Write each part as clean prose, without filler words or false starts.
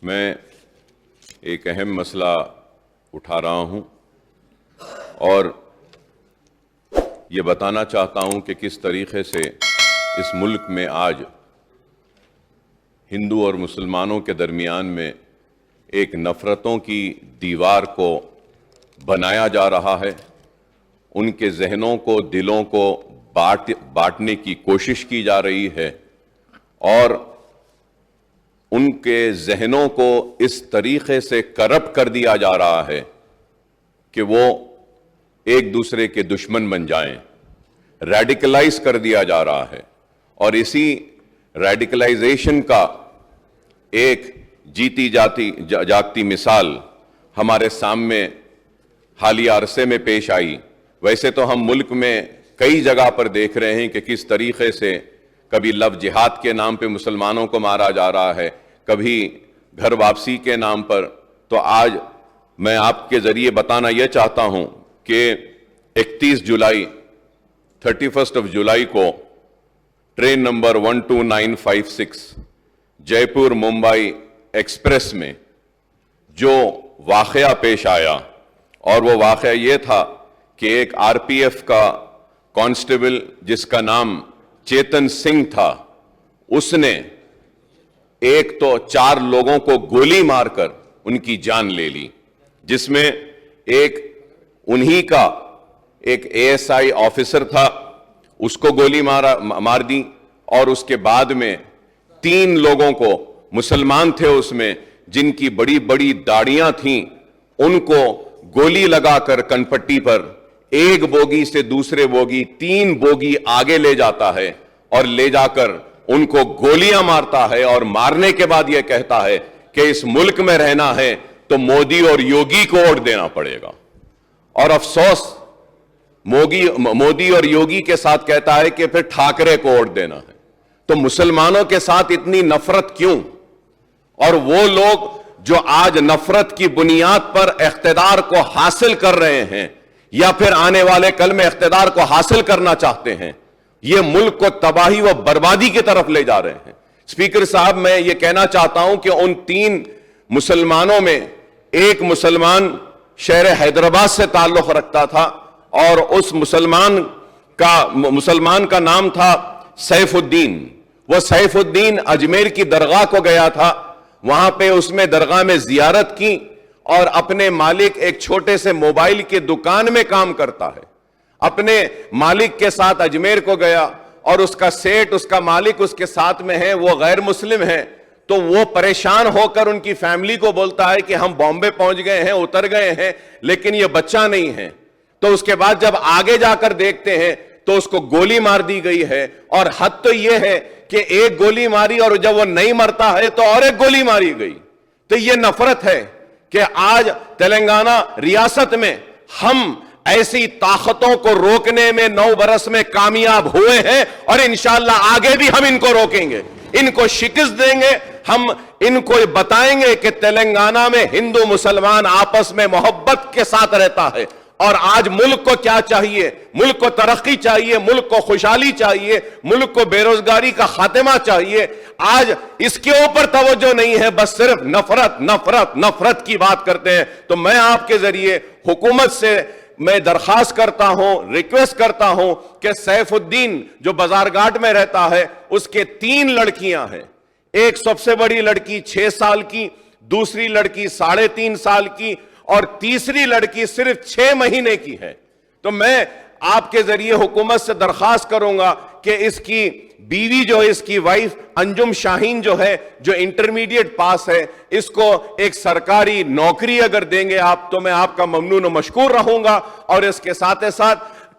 میں ایک اہم مسئلہ اٹھا رہا ہوں اور یہ بتانا چاہتا ہوں کہ کس طریقے سے اس ملک میں آج ہندو اور مسلمانوں کے درمیان میں ایک نفرتوں کی دیوار کو بنایا جا رہا ہے، ان کے ذہنوں کو، دلوں کو بانٹنے کی کوشش کی جا رہی ہے اور ان کے ذہنوں کو اس طریقے سے کرپٹ کر دیا جا رہا ہے کہ وہ ایک دوسرے کے دشمن بن جائیں، ریڈیکلائز کر دیا جا رہا ہے۔ اور اسی ریڈیکلائزیشن کا ایک جیتی جاگتی مثال ہمارے سامنے حالیہ عرصے میں پیش آئی۔ ویسے تو ہم ملک میں کئی جگہ پر دیکھ رہے ہیں کہ کس طریقے سے کبھی لو جہاد کے نام پہ مسلمانوں کو مارا جا رہا ہے، کبھی گھر واپسی کے نام پر۔ تو آج میں آپ کے ذریعے بتانا یہ چاہتا ہوں کہ 31 جولائی 31 جولائی کو ٹرین نمبر 12956 جے پور ممبئی ایکسپریس میں جو واقعہ پیش آیا، اور وہ واقعہ یہ تھا کہ ایک آر پی ایف کا کانسٹیبل جس کا نام چیتن سنگھ تھا، اس نے ایک تو 4 لوگوں کو گولی مار کر ان کی جان لے لی، جس میں ایک انہی کا ایک اے ایس آئی آفیسر تھا، اس کو گولی مار دی، اور اس کے بعد میں 3 لوگوں کو، مسلمان تھے اس میں، جن کی بڑی بڑی داڑیاں تھیں، ان کو گولی لگا کر کنپٹی پر ایک بوگی سے دوسرے بوگی 3 بوگی آگے لے جاتا ہے اور لے جا کر ان کو گولیاں مارتا ہے، اور مارنے کے بعد یہ کہتا ہے کہ اس ملک میں رہنا ہے تو مودی اور یوگی کو ووٹ دینا پڑے گا۔ اور افسوس مودی اور یوگی کے ساتھ کہتا ہے کہ پھر ٹھاکرے کو ووٹ دینا ہے۔ تو مسلمانوں کے ساتھ اتنی نفرت کیوں؟ اور وہ لوگ جو آج نفرت کی بنیاد پر اقتدار کو حاصل کر رہے ہیں یا پھر آنے والے کل میں اقتدار کو حاصل کرنا چاہتے ہیں، یہ ملک کو تباہی و بربادی کی طرف لے جا رہے ہیں۔ اسپیکر صاحب، میں یہ کہنا چاہتا ہوں کہ ان 3 مسلمانوں میں ایک مسلمان شہر حیدرآباد سے تعلق رکھتا تھا، اور اس مسلمان کا نام تھا سیف الدین۔ وہ سیف الدین اجمیر کی درگاہ کو گیا تھا، وہاں پہ اس میں درگاہ میں زیارت کی، اور اپنے مالک ایک چھوٹے سے موبائل کی دکان میں کام کرتا ہے، اپنے مالک کے ساتھ اجمیر کو گیا، اور اس کا سیٹ، اس کا مالک اس کے ساتھ میں ہے، وہ غیر مسلم ہے۔ تو وہ پریشان ہو کر ان کی فیملی کو بولتا ہے کہ ہم بامبے پہنچ گئے ہیں، اتر گئے ہیں، لیکن یہ بچہ نہیں ہے۔ تو اس کے بعد جب آگے جا کر دیکھتے ہیں تو اس کو گولی مار دی گئی ہے، اور حد تو یہ ہے کہ ایک گولی ماری اور جب وہ نہیں مرتا ہے تو اور ایک گولی ماری گئی۔ تو یہ نفرت ہے کہ آج تلنگانہ ریاست میں ہم ایسی طاقتوں کو روکنے میں 9 برس میں کامیاب ہوئے ہیں، اور انشاءاللہ آگے بھی ہم ان کو روکیں گے، ان کو شکست دیں گے۔ ہم ان کو بتائیں گے کہ تلنگانہ میں ہندو مسلمان آپس میں محبت کے ساتھ رہتا ہے، اور آج ملک کو کیا چاہیے؟ ملک کو ترقی چاہیے، ملک کو خوشحالی چاہیے، ملک کو بے روزگاری کا خاتمہ چاہیے۔ آج اس کے اوپر توجہ نہیں ہے، بس صرف نفرت نفرت نفرت کی بات کرتے ہیں۔ تو میں آپ کے ذریعے حکومت سے میں درخواست کرتا ہوں، ریکویسٹ کرتا ہوں کہ سیف الدین جو بازار گھاٹ میں رہتا ہے، اس کے 3 لڑکیاں ہیں، ایک سب سے بڑی لڑکی 6 سال کی، دوسری لڑکی 3.5 سال کی، اور تیسری لڑکی صرف 6 مہینے کی ہے۔ تو میں آپ کے ذریعے حکومت سے درخواست کروں گا کہ اس کی بیوی جو ہے، اس کی وائف انجم شاہین جو ہے، جو انٹرمیڈیٹ پاس ہے، اس کو ایک سرکاری نوکری اگر دیں گے آپ تو میں آپ کا ممنون و مشکور رہوں گا۔ اور اس کے ساتھ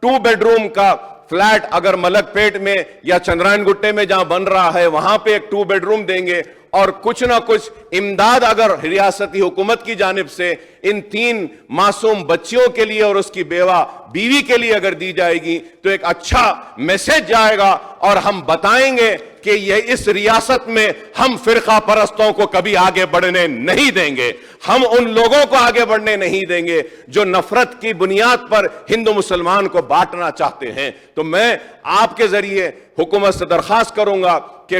2 بیڈ روم کا فلیٹ اگر ملک پیٹ میں یا چندرائن گٹے میں جہاں بن رہا ہے وہاں پہ ایک 2 بیڈ روم دیں گے، اور کچھ نہ کچھ امداد اگر ریاستی حکومت کی جانب سے ان 3 معصوم بچیوں کے لیے اور اس کی بیوی کے لیے اگر دی جائے گی تو ایک اچھا میسج جائے گا، اور ہم بتائیں گے کہ یہ اس ریاست میں ہم فرقہ پرستوں کو کبھی آگے بڑھنے نہیں دیں گے، ہم ان لوگوں کو آگے بڑھنے نہیں دیں گے جو نفرت کی بنیاد پر ہندو مسلمان کو بانٹنا چاہتے ہیں۔ تو میں آپ کے ذریعے حکومت سے درخواست کروں گا کہ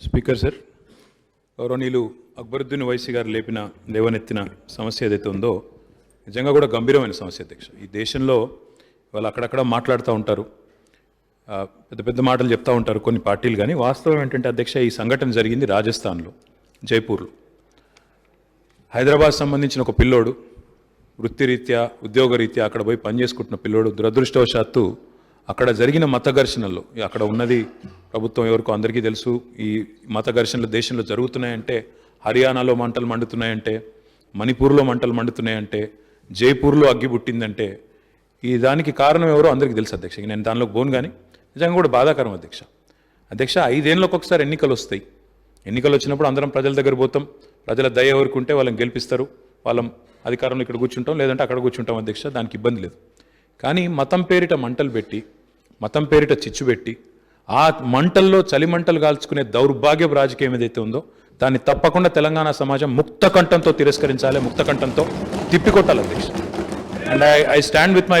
స్పీకర్ సార్, గౌరవనీయులు అక్బరుద్దీన్ ఓవైసీ గారు లేవనెత్తిన సమస్య ఏదైతే ఉందో నిజంగా కూడా గంభీరమైన సమస్య అధ్యక్ష. ఈ దేశంలో వాళ్ళు అక్కడక్కడ మాట్లాడుతూ ఉంటారు, పెద్ద పెద్ద మాటలు చెప్తూ ఉంటారు కొన్ని పార్టీలు, కానీ వాస్తవం ఏంటంటే అధ్యక్ష ఈ సంఘటన జరిగింది రాజస్థాన్లో, జైపూర్లో. హైదరాబాద్ సంబంధించిన ఒక పిల్లోడు వృత్తిరీత్యా ఉద్యోగరీత్యా అక్కడ పోయి పనిచేసుకుంటున్న పిల్లోడు దురదృష్టవశాత్తు అక్కడ జరిగిన మత ఘర్షణల్లో, అక్కడ ఉన్నది ప్రభుత్వం ఎవరికో అందరికీ తెలుసు, ఈ మత ఘర్షణలు దేశంలో జరుగుతున్నాయంటే, హర్యానాలో మంటలు మండుతున్నాయంటే, మణిపూర్లో మంటలు మండుతున్నాయంటే, జైపూర్లో అగ్గి పుట్టిందంటే, ఈ దానికి కారణం ఎవరో అందరికీ తెలుసు అధ్యక్ష. నేను దానిలోకి పోను, కానీ నిజంగా కూడా బాధాకరం అధ్యక్ష. 5 ఏళ్ళకి ఒకసారి ఎన్నికలు వస్తాయి. ఎన్నికలు వచ్చినప్పుడు అందరం ప్రజల దగ్గర పోతాం, ప్రజల దయ ఎవరికి ఉంటే వాళ్ళని గెలిపిస్తారు, వాళ్ళం అధికారంలో ఇక్కడ కూర్చుంటాం, లేదంటే అక్కడ కూర్చుంటాం అధ్యక్ష, దానికి ఇబ్బంది లేదు. కానీ మతం పేరిట మంటలు పెట్టి, మతం పేరిట చిచ్చు పెట్టి, ఆ మంటల్లో చలిమంటలు కాల్చుకునే దౌర్భాగ్యపు రాజకీయం ఏదైతే ఉందో దాన్ని తప్పకుండా తెలంగాణ సమాజం ముక్తకంఠంతో తిరస్కరించాలి, ముక్తకంఠంతో తిప్పికొట్టాలి అధ్యక్ష. And I stand with my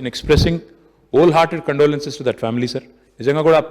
in expressing wholehearted condolences to that family, sir. నిజంగా కూడా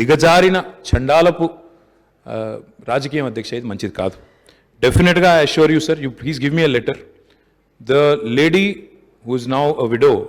దిగజారిన చండాలపు రాజకీయం అధ్యక్ష, ఇది మంచిది కాదు. డెఫినెట్గా I assure you sir, you please give me a letter. The lady who is now a widow,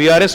BRS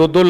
2-2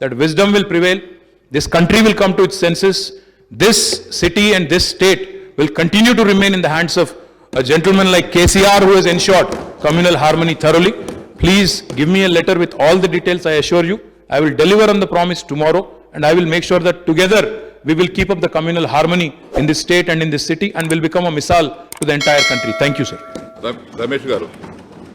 that wisdom will prevail, this country will come to its senses, this city and this state will continue to remain in the hands of a gentleman like KCR who has ensured communal harmony thoroughly. Please give me a letter with all the details. I assure you I will deliver on the promise tomorrow, and I will make sure that together we will keep up the communal harmony in this state and in this city, and will become a misal to the entire country. Thank you, sir. Ramesh garu.